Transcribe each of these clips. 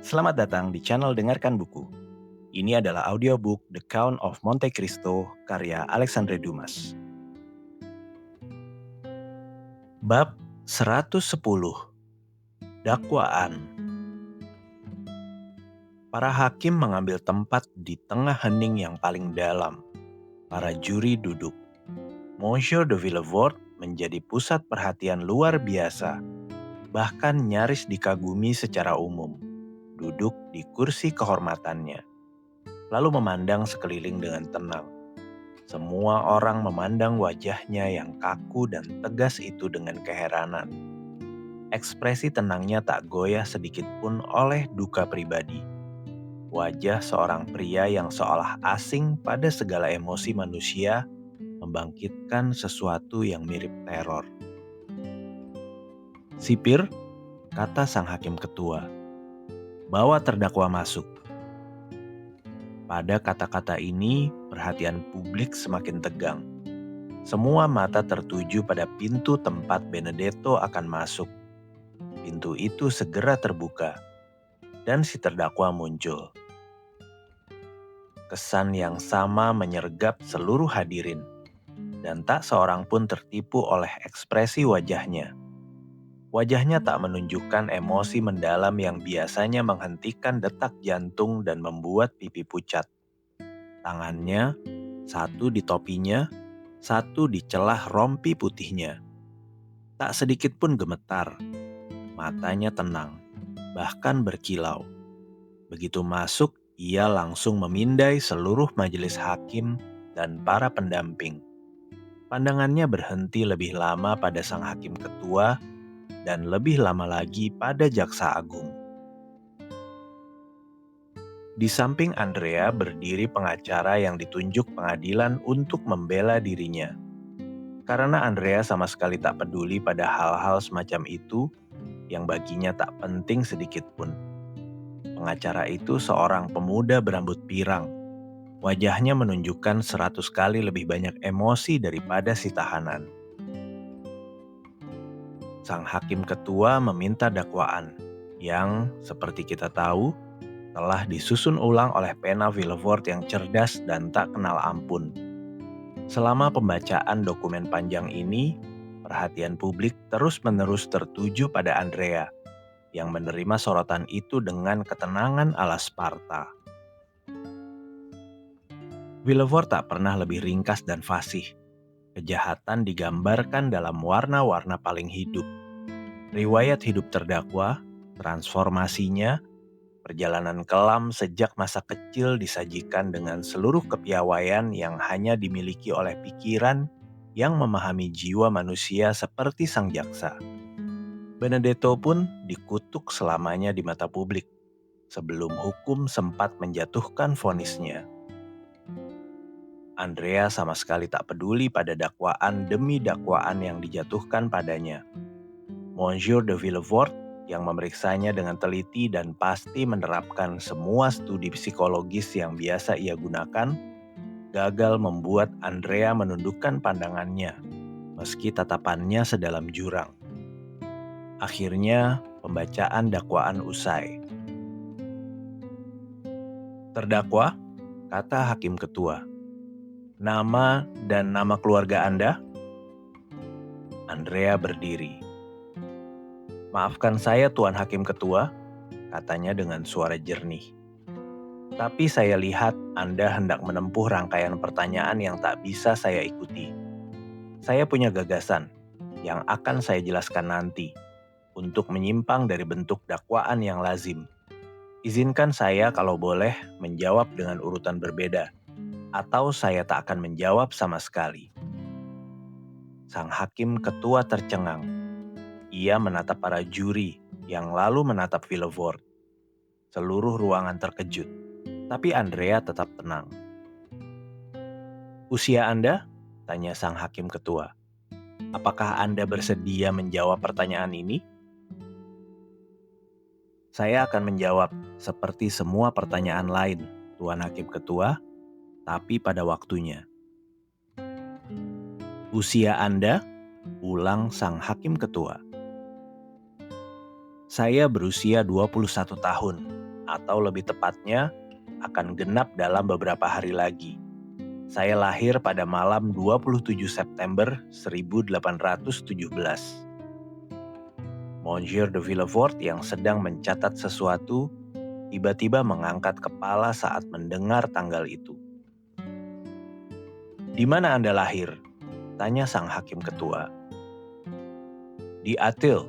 Selamat datang di channel Dengarkan Buku. Ini adalah audiobook The Count of Monte Cristo karya Alexandre Dumas. Bab 110. Dakwaan. Para hakim mengambil tempat di tengah hening yang paling dalam. Para juri duduk. Monsieur de Villefort menjadi pusat perhatian luar biasa, bahkan nyaris dikagumi secara umum. Duduk di kursi kehormatannya, lalu memandang sekeliling dengan tenang. Semua orang memandang wajahnya yang kaku dan tegas itu dengan keheranan. Ekspresi tenangnya tak goyah sedikit pun oleh duka pribadi. Wajah seorang pria yang seolah asing pada segala emosi manusia membangkitkan sesuatu yang mirip teror. "Sipir," kata sang hakim ketua, "bawa terdakwa masuk." Pada kata-kata ini, perhatian publik semakin tegang. Semua mata tertuju pada pintu tempat Benedetto akan masuk. Pintu itu segera terbuka, dan si terdakwa muncul. Kesan yang sama menyergap seluruh hadirin, dan tak seorang pun tertipu oleh ekspresi wajahnya. Wajahnya tak menunjukkan emosi mendalam yang biasanya menghentikan detak jantung dan membuat pipi pucat. Tangannya, satu di topinya, satu di celah rompi putihnya. Tak sedikit pun gemetar. Matanya tenang, bahkan berkilau. Begitu masuk, ia langsung memindai seluruh majelis hakim dan para pendamping. Pandangannya berhenti lebih lama pada sang hakim ketua dan lebih lama lagi pada jaksa agung. Di samping Andrea berdiri pengacara yang ditunjuk pengadilan untuk membela dirinya. Karena Andrea sama sekali tak peduli pada hal-hal semacam itu yang baginya tak penting sedikit pun. Pengacara itu seorang pemuda berambut pirang. Wajahnya menunjukkan 100 kali lebih banyak emosi daripada si tahanan. Sang hakim ketua meminta dakwaan yang, seperti kita tahu, telah disusun ulang oleh pena Villefort yang cerdas dan tak kenal ampun. Selama pembacaan dokumen panjang ini, perhatian publik terus-menerus tertuju pada Andrea, yang menerima sorotan itu dengan ketenangan ala Sparta. Villefort tak pernah lebih ringkas dan fasih. Kejahatan digambarkan dalam warna-warna paling hidup. Riwayat hidup terdakwa, transformasinya, perjalanan kelam sejak masa kecil disajikan dengan seluruh kepiawaian yang hanya dimiliki oleh pikiran yang memahami jiwa manusia seperti sang jaksa. Benedetto pun dikutuk selamanya di mata publik, sebelum hukum sempat menjatuhkan vonisnya. Andrea sama sekali tak peduli pada dakwaan demi dakwaan yang dijatuhkan padanya. Monsieur de Villefort yang memeriksanya dengan teliti dan pasti menerapkan semua studi psikologis yang biasa ia gunakan, gagal membuat Andrea menundukkan pandangannya, meski tatapannya sedalam jurang. Akhirnya, pembacaan dakwaan usai. "Terdakwa," kata hakim ketua, "nama dan nama keluarga Anda?" Andrea berdiri. "Maafkan saya, Tuan Hakim Ketua," katanya dengan suara jernih. "Tapi saya lihat Anda hendak menempuh rangkaian pertanyaan yang tak bisa saya ikuti. Saya punya gagasan yang akan saya jelaskan nanti untuk menyimpang dari bentuk dakwaan yang lazim. Izinkan saya kalau boleh menjawab dengan urutan berbeda, atau saya tak akan menjawab sama sekali." Sang hakim ketua tercengang. Ia menatap para juri yang lalu menatap Villefort. Seluruh ruangan terkejut, tapi Andrea tetap tenang. "Usia Anda?" tanya sang hakim ketua. "Apakah Anda bersedia menjawab pertanyaan ini?" "Saya akan menjawab seperti semua pertanyaan lain, Tuan Hakim Ketua, tapi pada waktunya." "Usia Anda?" ulang sang hakim ketua. Saya berusia 21 tahun, atau lebih tepatnya akan genap dalam beberapa hari lagi. Saya lahir pada malam 27 September 1817. Monsieur de Villefort yang sedang mencatat sesuatu tiba-tiba mengangkat kepala saat mendengar tanggal itu. "Di mana Anda lahir?" tanya sang hakim ketua. "Di Athil,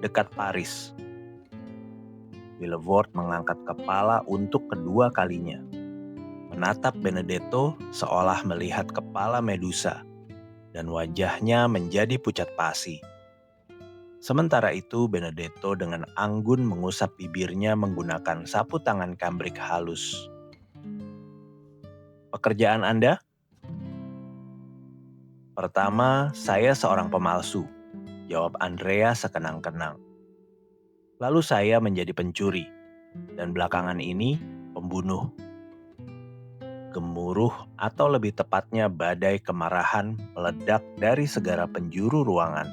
dekat Paris." Villefort mengangkat kepala untuk kedua kalinya, menatap Benedetto seolah melihat kepala Medusa, dan wajahnya menjadi pucat pasi. Sementara itu Benedetto dengan anggun mengusap bibirnya menggunakan sapu tangan kambrik halus. "Pekerjaan Anda?" "Pertama, saya seorang pemalsu," jawab Andrea sekenang-kenang. "Lalu saya menjadi pencuri, dan belakangan ini pembunuh." Gemuruh atau lebih tepatnya badai kemarahan meledak dari segala penjuru ruangan.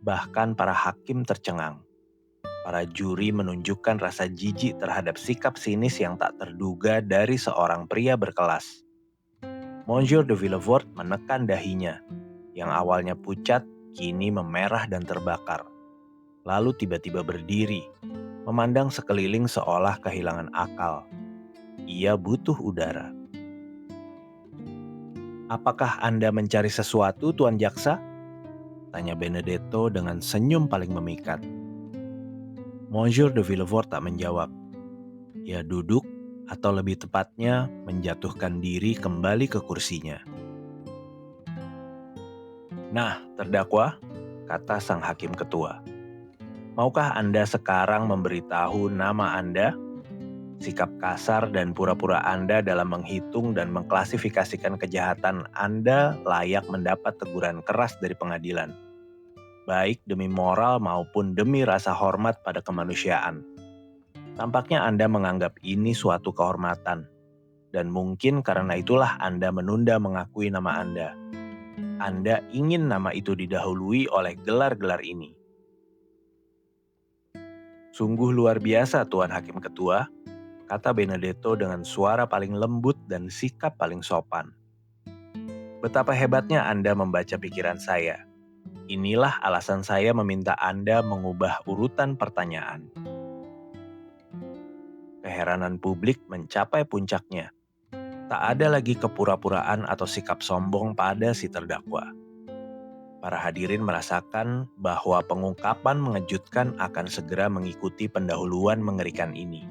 Bahkan para hakim tercengang. Para juri menunjukkan rasa jijik terhadap sikap sinis yang tak terduga dari seorang pria berkelas. Monsieur de Villefort menekan dahinya, yang awalnya pucat, kini memerah dan terbakar. Lalu tiba-tiba berdiri, memandang sekeliling seolah kehilangan akal. Ia butuh udara. "Apakah Anda mencari sesuatu, Tuan Jaksa?" tanya Benedetto dengan senyum paling memikat. Monsieur de Villefort tak menjawab. Ia duduk, atau lebih tepatnya menjatuhkan diri kembali ke kursinya. "Nah, terdakwa," kata sang hakim ketua. "Maukah Anda sekarang memberitahu nama Anda? Sikap kasar dan pura-pura Anda dalam menghitung dan mengklasifikasikan kejahatan Anda layak mendapat teguran keras dari pengadilan, baik demi moral maupun demi rasa hormat pada kemanusiaan. Tampaknya Anda menganggap ini suatu kehormatan, dan mungkin karena itulah Anda menunda mengakui nama Anda. Anda ingin nama itu didahului oleh gelar-gelar ini." "Sungguh luar biasa, Tuan Hakim Ketua," kata Benedetto dengan suara paling lembut dan sikap paling sopan. "Betapa hebatnya Anda membaca pikiran saya. Inilah alasan saya meminta Anda mengubah urutan pertanyaan." Keheranan publik mencapai puncaknya. Tak ada lagi kepura-puraan atau sikap sombong pada si terdakwa. Para hadirin merasakan bahwa pengungkapan mengejutkan akan segera mengikuti pendahuluan mengerikan ini.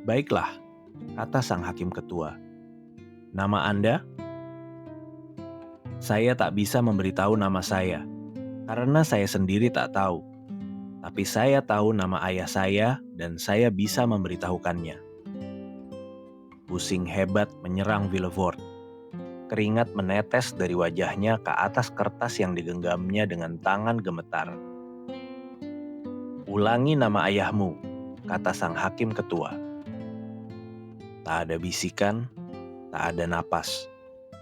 "Baiklah," kata sang hakim ketua. "Nama Anda?" "Saya tak bisa memberitahu nama saya, karena saya sendiri tak tahu. Tapi saya tahu nama ayah saya dan saya bisa memberitahukannya." Pusing hebat menyerang Villefort. Keringat menetes dari wajahnya ke atas kertas yang digenggamnya dengan tangan gemetar. "Ulangi nama ayahmu," kata sang hakim ketua. Tak ada bisikan, tak ada napas.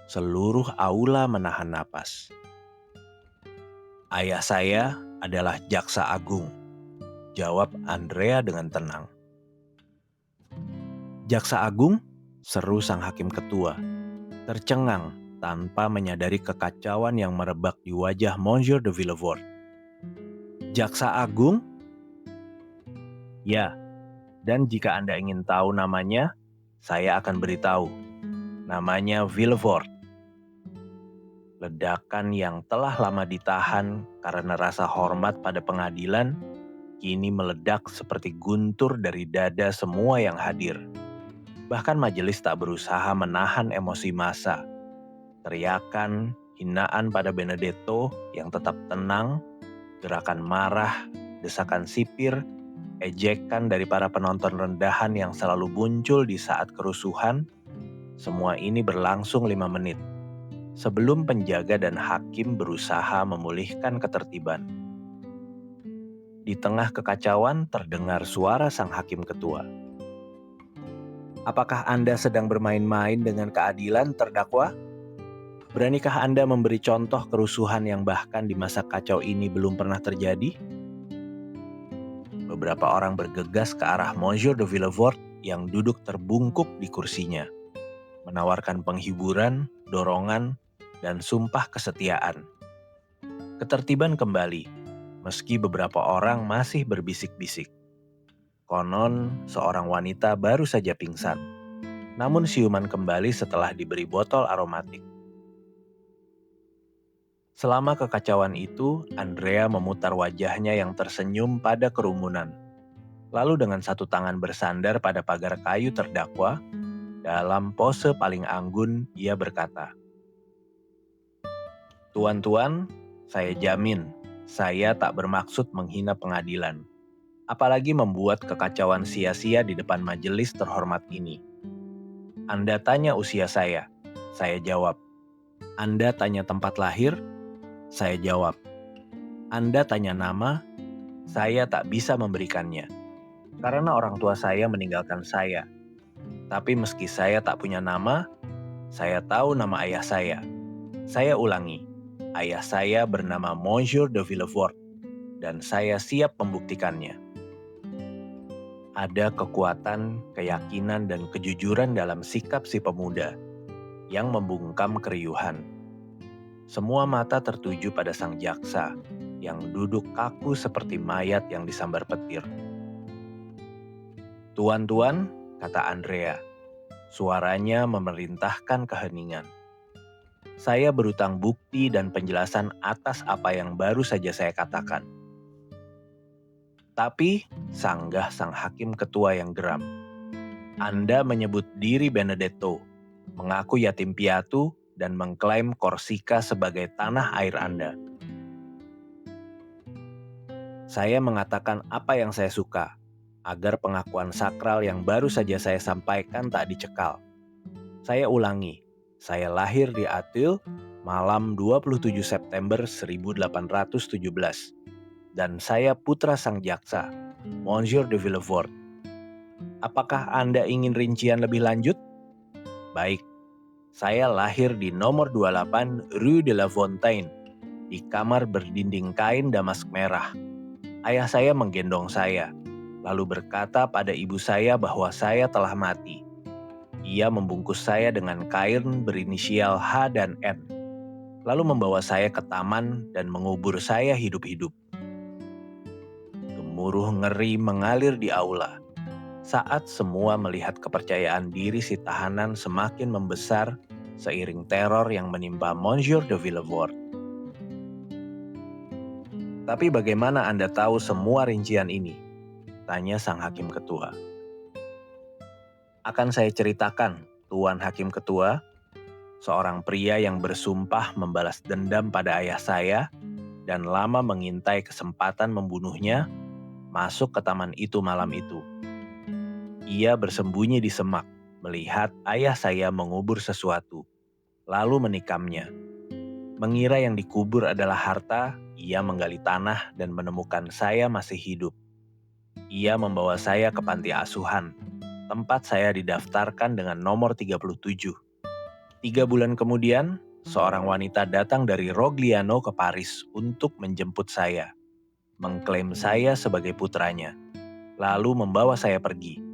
Seluruh aula menahan napas. "Ayah saya adalah Jaksa Agung," jawab Andrea dengan tenang. "Jaksa Agung?" seru sang hakim ketua, tercengang tanpa menyadari kekacauan yang merebak di wajah Monsieur de Villefort. "Jaksa Agung?" "Ya, dan jika Anda ingin tahu namanya, saya akan beritahu. Namanya Villefort." Ledakan yang telah lama ditahan karena rasa hormat pada pengadilan kini meledak seperti guntur dari dada semua yang hadir. Bahkan majelis tak berusaha menahan emosi massa. Teriakan, hinaan pada Benedetto yang tetap tenang, gerakan marah, desakan sipir, ejekan dari para penonton rendahan yang selalu muncul di saat kerusuhan, semua ini berlangsung 5 menit. Sebelum penjaga dan hakim berusaha memulihkan ketertiban. Di tengah kekacauan terdengar suara sang hakim ketua. "Apakah Anda sedang bermain-main dengan keadilan, terdakwa? Beranikah Anda memberi contoh kerusuhan yang bahkan di masa kacau ini belum pernah terjadi? Beberapa orang bergegas ke arah Monsieur de Villefort yang duduk terbungkuk di kursinya, menawarkan penghiburan, dorongan, dan sumpah kesetiaan. Ketertiban kembali, meski beberapa orang masih berbisik-bisik. Konon, seorang wanita baru saja pingsan, namun siuman kembali setelah diberi botol aromatik. Selama kekacauan itu, Andrea memutar wajahnya yang tersenyum pada kerumunan. Lalu dengan satu tangan bersandar pada pagar kayu terdakwa, dalam pose paling anggun, ia berkata, "Tuan-tuan, saya jamin, saya tak bermaksud menghina pengadilan, apalagi membuat kekacauan sia-sia di depan majelis terhormat ini. Anda tanya usia saya jawab. Anda tanya tempat lahir, saya jawab. Anda tanya nama, saya tak bisa memberikannya, karena orang tua saya meninggalkan saya. Tapi meski saya tak punya nama, saya tahu nama ayah saya. Saya ulangi, ayah saya bernama Monsieur de Villefort, dan saya siap membuktikannya." Ada kekuatan, keyakinan, dan kejujuran dalam sikap si pemuda yang membungkam keriuhan. Semua mata tertuju pada sang jaksa yang duduk kaku seperti mayat yang disambar petir. "Tuan-tuan," kata Andrea, suaranya memerintahkan keheningan. "Saya berutang bukti dan penjelasan atas apa yang baru saja saya katakan." "Tapi," sanggah sang hakim ketua yang geram, "Anda menyebut diri Benedetto, mengaku yatim piatu, dan mengklaim Korsika sebagai tanah air Anda." "Saya mengatakan apa yang saya suka, agar pengakuan sakral yang baru saja saya sampaikan tak dicekal. Saya ulangi, saya lahir di Auteuil malam 27 September 1817, dan saya putra sang jaksa, Monsieur de Villefort. Apakah Anda ingin rincian lebih lanjut? Baik, saya lahir di nomor 28 Rue de la Fontaine, di kamar berdinding kain damask merah. Ayah saya menggendong saya, lalu berkata pada ibu saya bahwa saya telah mati. Ia membungkus saya dengan kain berinisial H dan N, lalu membawa saya ke taman dan mengubur saya hidup-hidup. Gemuruh ngeri mengalir di aula saat semua melihat kepercayaan diri si tahanan semakin membesar seiring teror yang menimpa Monsieur de Villefort. "Tapi bagaimana Anda tahu semua rincian ini?" tanya sang hakim ketua. "Akan saya ceritakan, Tuan Hakim Ketua." Seorang pria yang bersumpah membalas dendam pada ayah saya dan lama mengintai kesempatan membunuhnya, masuk ke taman itu malam itu. Ia bersembunyi di semak, melihat ayah saya mengubur sesuatu, lalu menikamnya. Mengira yang dikubur adalah harta, ia menggali tanah dan menemukan saya masih hidup. Ia membawa saya ke panti asuhan, tempat saya didaftarkan dengan nomor 37. 3 bulan kemudian, seorang wanita datang dari Rogliano ke Paris untuk menjemput saya, mengklaim saya sebagai putranya, lalu membawa saya pergi.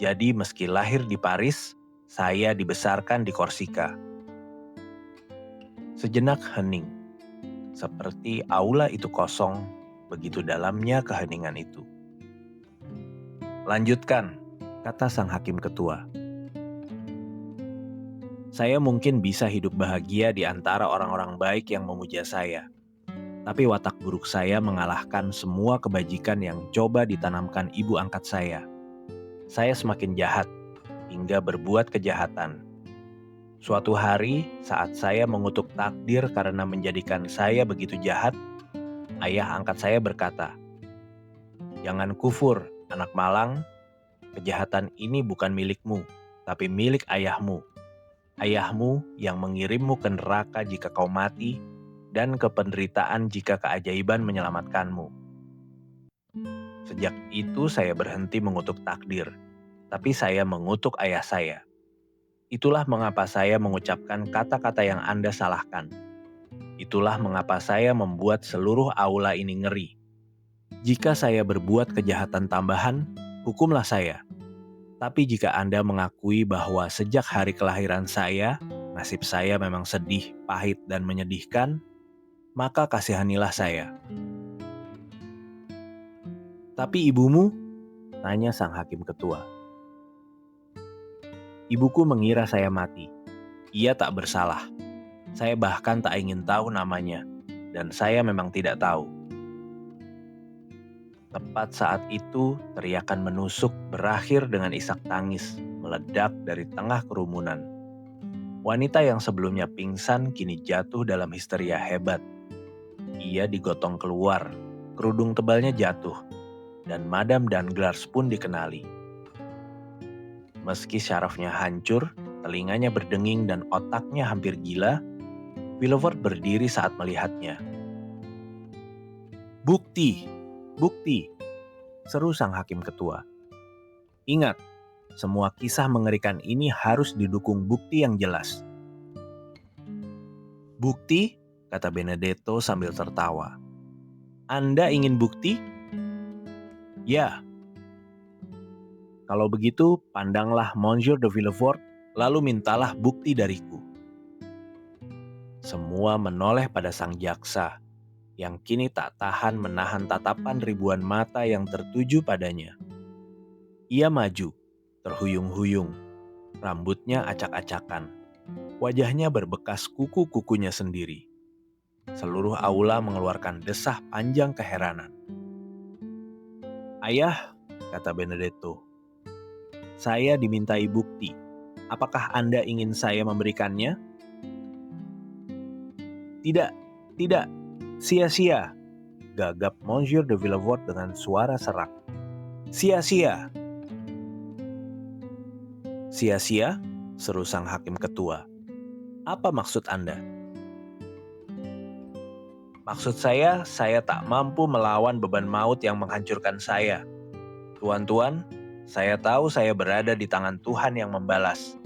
Jadi meski lahir di Paris, saya dibesarkan di Korsika. Sejenak hening, seperti aula itu kosong, begitu dalamnya keheningan itu. "Lanjutkan," kata sang hakim ketua. "Saya mungkin bisa hidup bahagia di antara orang-orang baik yang memuja saya. Tapi watak buruk saya mengalahkan semua kebajikan yang coba ditanamkan ibu angkat saya. Saya semakin jahat, hingga berbuat kejahatan. Suatu hari, saat saya mengutuk takdir karena menjadikan saya begitu jahat, ayah angkat saya berkata, 'Jangan kufur, anak malang. Kejahatan ini bukan milikmu, tapi milik ayahmu. Ayahmu yang mengirimmu ke neraka jika kau mati, dan ke penderitaan jika keajaiban menyelamatkanmu.' Sejak itu saya berhenti mengutuk takdir, tapi saya mengutuk ayah saya. Itulah mengapa saya mengucapkan kata-kata yang Anda salahkan. Itulah mengapa saya membuat seluruh aula ini ngeri. Jika saya berbuat kejahatan tambahan, hukumlah saya. Tapi jika Anda mengakui bahwa sejak hari kelahiran saya, nasib saya memang sedih, pahit, dan menyedihkan, maka kasihanilah saya." "Tapi ibumu?" tanya sang hakim ketua. "Ibuku mengira saya mati. Ia tak bersalah. Saya bahkan tak ingin tahu namanya, dan saya memang tidak tahu." Tepat saat itu, teriakan menusuk berakhir dengan isak tangis meledak dari tengah kerumunan. Wanita yang sebelumnya pingsan kini jatuh dalam histeria hebat. Ia digotong keluar, kerudung tebalnya jatuh, dan Madame Danglars pun dikenali. Meski syarafnya hancur, telinganya berdenging dan otaknya hampir gila, Villefort berdiri saat melihatnya. "Bukti! Bukti!" seru sang hakim ketua. "Ingat, semua kisah mengerikan ini harus didukung bukti yang jelas." "Bukti?" kata Benedetto sambil tertawa. "Anda ingin bukti?" "Ya." "Kalau begitu, pandanglah Monsieur de Villefort, lalu mintalah bukti dariku." Semua menoleh pada sang jaksa, yang kini tak tahan menahan tatapan ribuan mata yang tertuju padanya. Ia maju, terhuyung-huyung, rambutnya acak-acakan, wajahnya berbekas kuku-kukunya sendiri. Seluruh aula mengeluarkan desah panjang keheranan. "Ayah," kata Benedetto, "saya dimintai bukti. Apakah Anda ingin saya memberikannya?" "Tidak, tidak, sia-sia," gagap Monsieur de Villefort dengan suara serak. "Sia-sia." "Sia-sia?" seru sang hakim ketua. "Apa maksud Anda?" "Maksud saya tak mampu melawan beban maut yang menghancurkan saya. Tuan-tuan, saya tahu saya berada di tangan Tuhan yang membalas.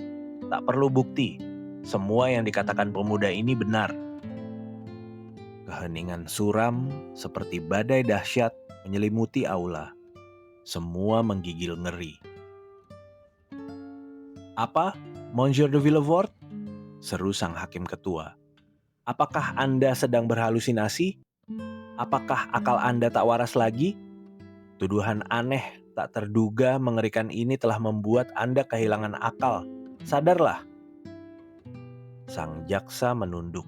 Tak perlu bukti. Semua yang dikatakan pemuda ini benar." Keheningan suram seperti badai dahsyat menyelimuti aula. Semua menggigil ngeri. "Apa, Monsieur de Villefort?" seru sang hakim ketua. "Apakah Anda sedang berhalusinasi? Apakah akal Anda tak waras lagi? Tuduhan aneh, tak terduga, mengerikan ini telah membuat Anda kehilangan akal. Sadarlah." Sang jaksa menunduk.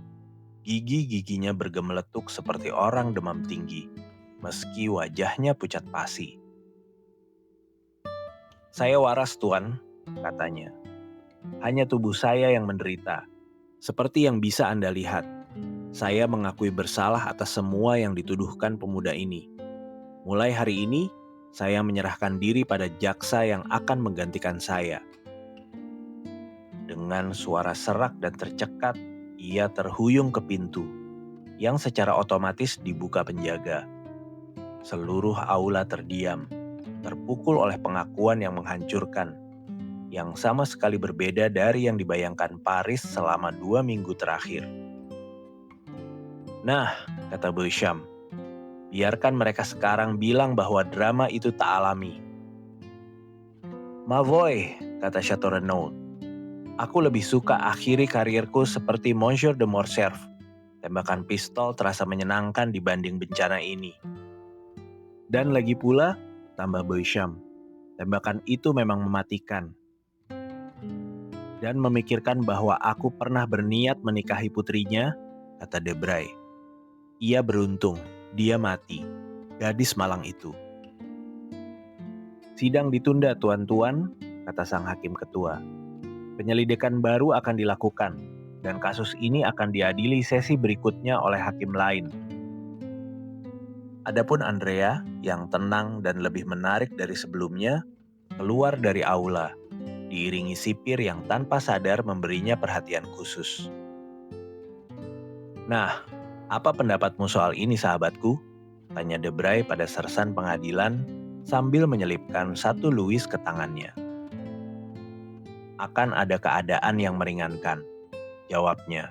Gigi-giginya bergemeletuk seperti orang demam tinggi, meski wajahnya pucat pasi. "Saya waras, Tuan," katanya. "Hanya tubuh saya yang menderita. Seperti yang bisa Anda lihat, saya mengakui bersalah atas semua yang dituduhkan pemuda ini. Mulai hari ini, saya menyerahkan diri pada jaksa yang akan menggantikan saya." Dengan suara serak dan tercekat, ia terhuyung ke pintu, yang secara otomatis dibuka penjaga. Seluruh aula terdiam, terpukul oleh pengakuan yang menghancurkan, yang sama sekali berbeda dari yang dibayangkan Paris selama 2 minggu terakhir. "Nah," kata Beauchamp, "biarkan mereka sekarang bilang bahwa drama itu tak alami." "Ma voix," kata Chateau Renaud, "aku lebih suka akhiri karirku seperti Monsieur de Morcerf. Tembakan pistol terasa menyenangkan dibanding bencana ini." "Dan lagi pula," tambah Beauchamp, "tembakan itu memang mematikan." "Dan memikirkan bahwa aku pernah berniat menikahi putrinya," kata Debray. "Ia beruntung, dia mati, gadis malang itu." "Sidang ditunda, tuan-tuan," kata sang hakim ketua. "Penyelidikan baru akan dilakukan, dan kasus ini akan diadili sesi berikutnya oleh hakim lain." Adapun Andrea, yang tenang dan lebih menarik dari sebelumnya, keluar dari aula, diiringi sipir yang tanpa sadar memberinya perhatian khusus. "Nah, apa pendapatmu soal ini, sahabatku?" tanya Debray pada sersan pengadilan sambil menyelipkan 1 louis ke tangannya. "Akan ada keadaan yang meringankan," jawabnya.